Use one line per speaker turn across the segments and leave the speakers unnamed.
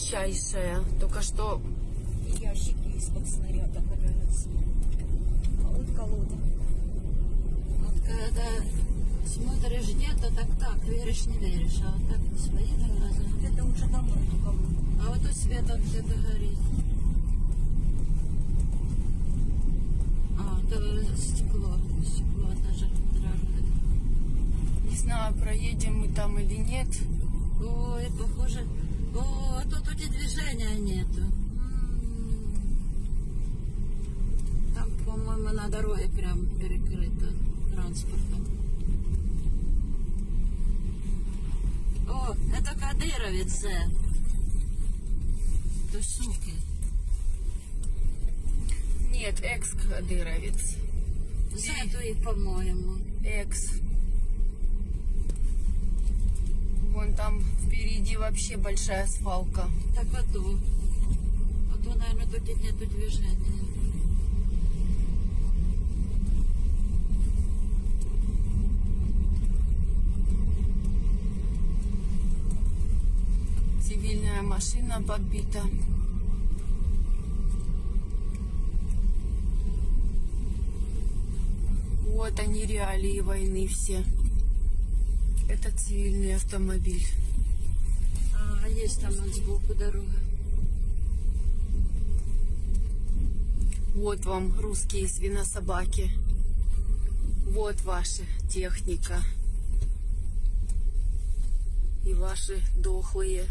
величайшая. Только что
ящики из-под снаряда валяются. Вот колода.
Вот когда смотришь где-то, так, веришь, не веришь. А вот так свои глаза.
Это уже давно эту колоду.
А вот у света где-то горит. А, это стекло даже дрожит.
не знаю, проедем мы там или нет.
Ой, похоже. О, тут у тебя движения нету. Там, по-моему, на дороге прям перекрыто транспортом. О, это кадыровицы. То суки.
Нет, экс-кадыровец.
Зайду их, по-моему.
Экс. Вон там впереди вообще большая свалка.
Так а то, наверное, тут нету движения.
Цивильная машина подбита. Вот они, реалии войны все. Это цивильный автомобиль.
А, есть там вот сбоку дорога.
Вот вам русские свинособаки. Вот ваша техника. И ваши дохлые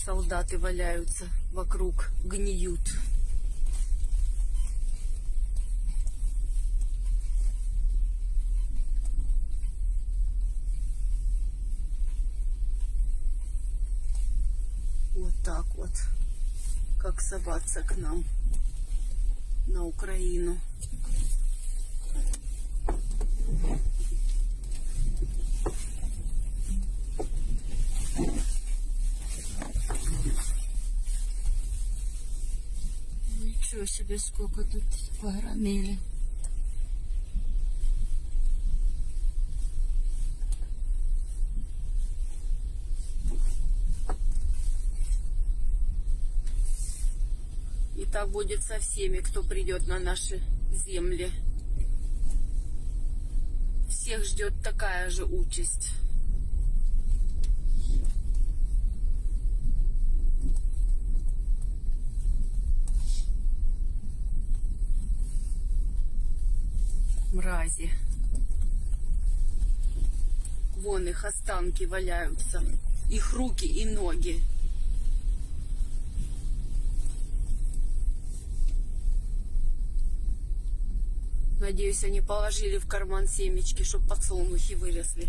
солдаты валяются вокруг, гниют. Вот так вот, как соваться к нам на Украину.
Ничего себе, сколько тут погромили.
И так будет со всеми, кто придет на наши земли. Всех ждет такая же участь. Мрази. Вон их останки валяются. Их руки и ноги. Надеюсь, они положили в карман семечки, чтобы подсолнухи выросли.